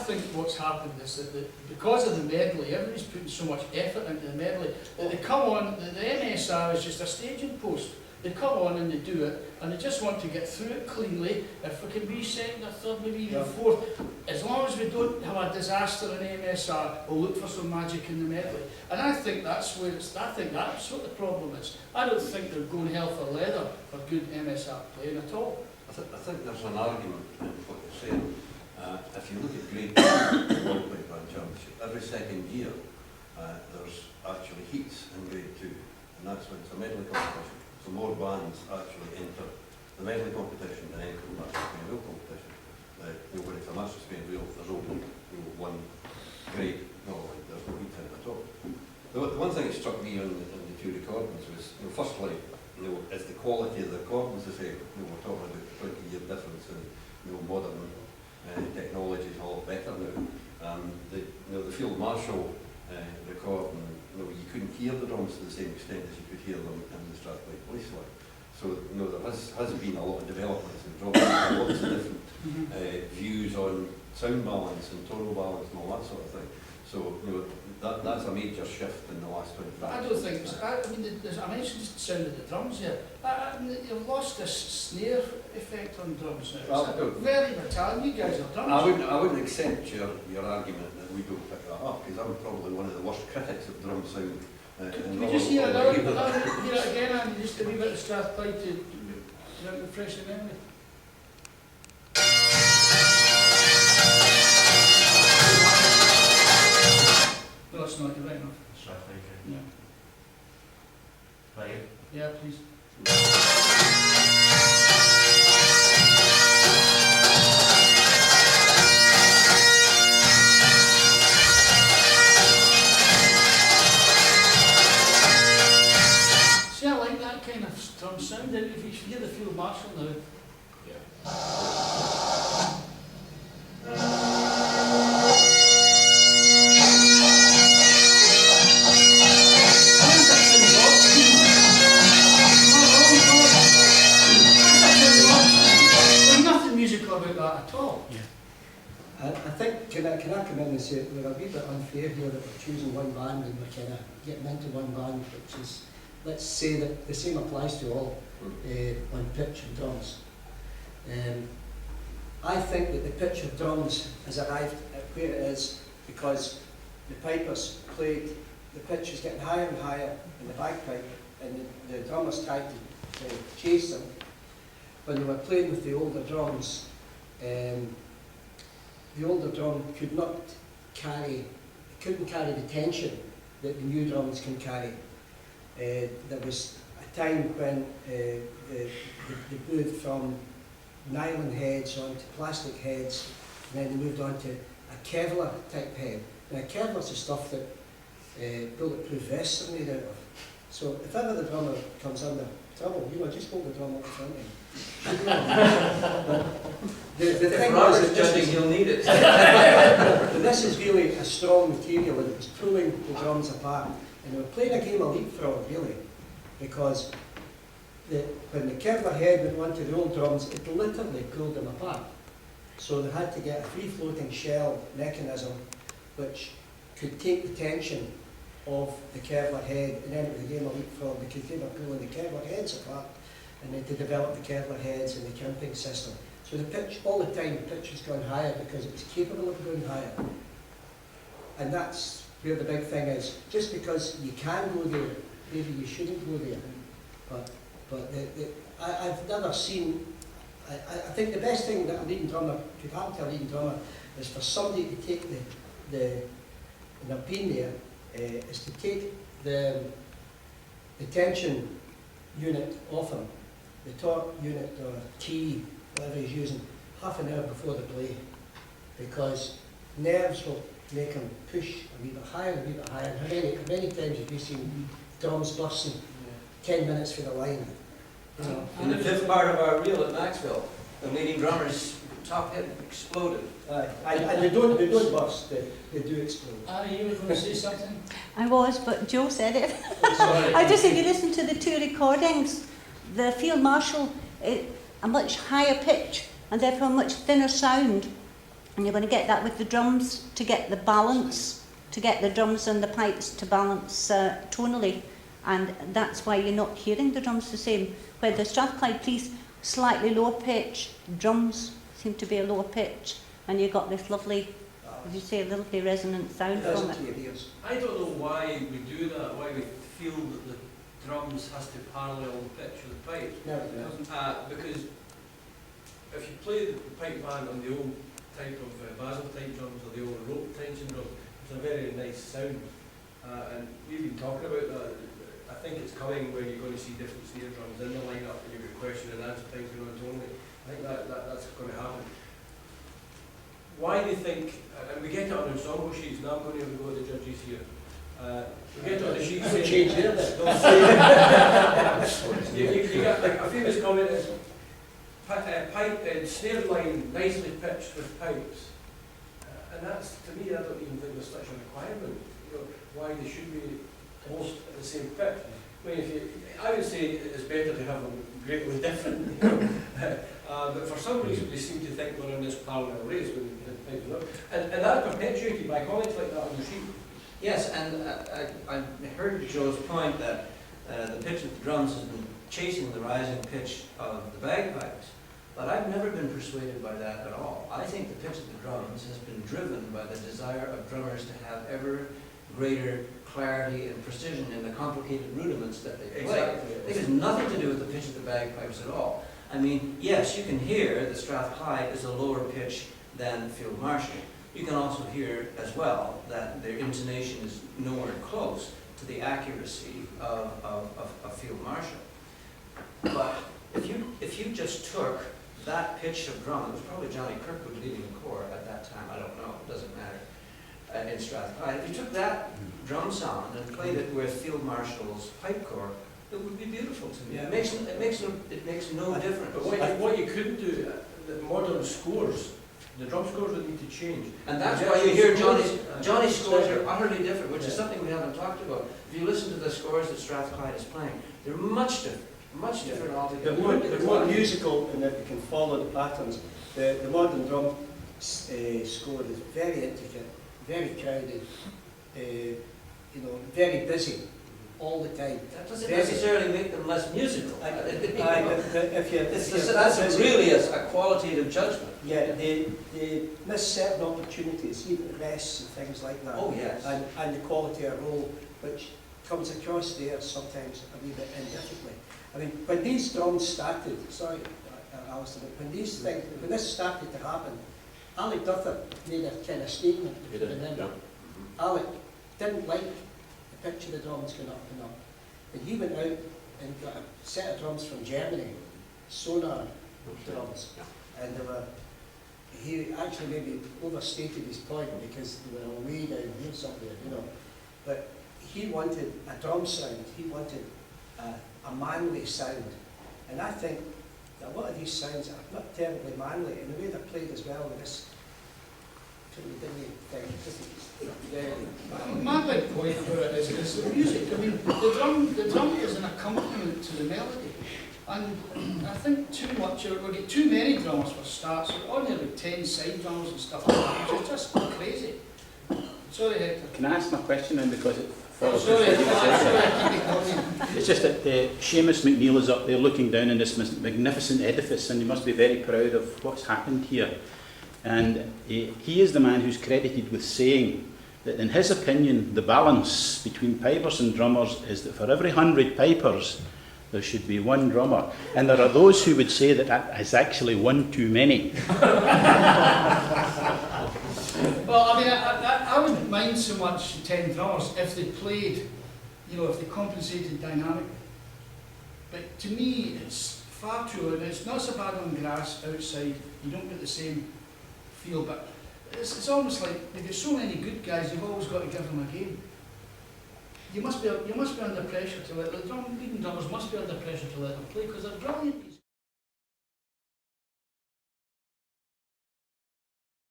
think what's happened is that because of the medley, everybody's putting so much effort into the medley, that they come on, the MSR is just a staging post. They come on and they do it, and they just want to get through it cleanly. If we can be second or third, maybe even fourth, as long as we don't have a disaster in MSR, we'll look for some magic in the medley. And I think that's where I think that's what the problem is. I don't think they're going hell for leather for good MSR playing at all. I think there's an argument in what you're saying. If you look at Grade 2 World Pipe Band Championship, every second year there's actually heats in Grade 2, and that's when it's a medley competition. So more bands actually enter the medley competition than any Masters Spain Wheel competition. When it's a Masters Spain Wheel, there's only one grade, there's no heat in it at all. The one thing that struck me in the two recordings was, firstly, is the quality of the recordings. As I say, we're talking about 20-year difference in modern technology is a lot better now. The Field Marshal recording, you couldn't hear the drums to the same extent as you could hear them in the Strathclyde Police Line. So there has been a lot of developments in drums, lots of different views on sound balance and tonal balance and all that sort of thing. So that's a major shift in the last 25 years. I don't think so. I mentioned the sound of the drums here. You've lost this snare effect on drums now. It's very Italian. You guys are drums. I wouldn't accept your argument that we don't pick that up, because I'm probably one of the worst critics of drum sound. Can we just hear it again, Andy, just a wee bit of Strathclyde to refresh the memory? No, it's not. You're right enough. Strathclyde. Yeah. Right. Yeah, please. See, I like that kind of drum sound. If you hear the Field Marshal now. About that at all. Yeah. I think, can I come in and say we're a wee bit unfair here that we're choosing one band and we're kind of getting into one band, which is, let's say that the same applies to all on pitch and drums. I think that the pitch of drums has arrived at where it is because the pipers played, the pitch is getting higher and higher in the bagpipe, and the drummers tried to chase them. When they were playing with the older drums, the older drum couldn't carry the tension that the new drums can carry. There was a time when they moved from nylon heads onto plastic heads, and then they moved on to a Kevlar type head. Now Kevlar's the stuff that bulletproof vests are made out of. So if ever the drummer comes under trouble, just hold the drum up in front of him. The thing Robert's judging, he'll need it. But this is really a strong material, and it was pulling the drums apart. And they were playing a game of leapfrog, really, because when the Kevlar head went onto the old drums, it literally pulled them apart. So they had to get a free-floating shell mechanism which could take the tension of the Kevlar head, and then it was a game of leapfrog because they were pulling the Kevlar heads apart, and then to develop the Kevlar heads and the crimping system. So the pitch, all the time, the pitch has gone higher because it was capable of going higher. And that's where the big thing is. Just because you can go there, maybe you shouldn't go there. But I've never seen, I think the best thing that a leading drummer could happen to a leading drummer is for somebody to take and I've been there, is to take the tension unit off him, the torque unit or T, whatever he's using, half an hour before the play, because nerves will make him push a wee bit higher and a wee bit higher. How many times have you seen drums bursting 10 minutes for the line? In the fifth part of our reel at Maxwell, the leading drummer's top head exploded. And they don't burst, they do explode. Annie, you were going to say something? I was, but Joe said it. Sorry. I just, if you listen to the two recordings, the Field Marshal, a much higher pitch and therefore a much thinner sound And you're going to get that with the drums to get the balance, to get the drums and the pipes to balance tonally. And that's why you're not hearing the drums the same. Where the Strathclyde Police, slightly lower pitch, drums seem to be a lower pitch, and you've got this lovely, as you say, lovely resonant sound from it. I don't know why we do that, why we feel that the drums has to parallel the pitch of the pipe. Because if you play the pipe band on the old type of Basel type drums or the old rope tension drums, it's a very nice sound. And we've been talking about that. I think it's coming where you're going to see different snare drums in the lineup and you've got question and answer things going on totally. I think that's going to happen. Why they think, and we get it on ensemble sheets, now I'm going to go to the judges here. We get it on the sheets saying, change there you got like a famous comment is, pipe and snare line nicely pitched with pipes. And that's, to me, I don't even think there's such a requirement. You know, why they should be both at the same pitch. I mean, I would say it's better to have them greatly different. You know? But for some reason, they seem to think they're in this parallel race with the pipes. You know? And that's perpetuated by comments like that on the sheet. Yes, and I heard Joe's point that the pitch of the drums has been chasing the rising pitch of the bagpipes, but I've never been persuaded by that at all. I think the pitch of the drums has been driven by the desire of drummers to have ever greater clarity and precision in the complicated rudiments that they play. Exactly. It has nothing to do with the pitch of the bagpipes at all. I mean, yes, you can hear that Strathclyde is a lower pitch than Field Marshal. You can also hear as well that their intonation is nowhere close to the accuracy of Field Marshal. But if you just took that pitch of drum, it was probably Johnny Kirkwood leading the corps at that time, I don't know, it doesn't matter, in Strathclyde. If you took that drum sound and played it with Field Marshal's pipe corps, it would be beautiful to me. Yeah. It makes no difference. But what you could do, the modern scores, the drum scores would need to change. And that's why you hear Johnny's scores are utterly different, which is something we haven't talked about. If you listen to the scores that Strathclyde is playing, they're much different altogether. They're more musical in that they can follow the patterns. The modern drum score is very intricate, very crowded, you know, very busy all the time. That doesn't necessarily make them less musical. That's really a qualitative judgment. Yeah, they miss certain opportunities, even rests and things like that. Oh yes. And the quality of role, which comes across there sometimes a wee bit indifferently. I mean, when these drums started, sorry, Alistair, but when this started to happen, Alec Duffer made a kind of statement. If you remember. Alec didn't like the pitch of the drums going up and up. And he went out and got a set of drums from Germany, sonar drums. And he actually maybe overstated his point because they were way down here somewhere, you know. But he wanted a drum sound, he wanted a manly sound. And I think that a lot of these sounds are not terribly manly in the way they're played as well with this My big point about it is the music. I mean, the drum is an accompaniment to the melody. And I think we get too many drummers for starts. We're on there with 10 side drummers and stuff like that, which is just crazy. Sorry, Hector. Can I ask my question then, because it follows? Sorry, it's just that Seamus McNeill is up there looking down on this magnificent edifice, and he must be very proud of what's happened here. And he is the man who's credited with saying that in his opinion the balance between pipers and drummers is that for every 100 pipers there should be one drummer. And there are those who would say that that is actually one too many. Well, I mean, I wouldn't mind so much 10 drummers if they played, you know, if they compensated dynamic. But to me, it's far too, and it's not so bad on grass outside, you don't get the same feel, but it's almost like they've got so many good guys, you've always got to give them a game. You must be under pressure to let the leading drummers must be under pressure to let them play because they're brilliant.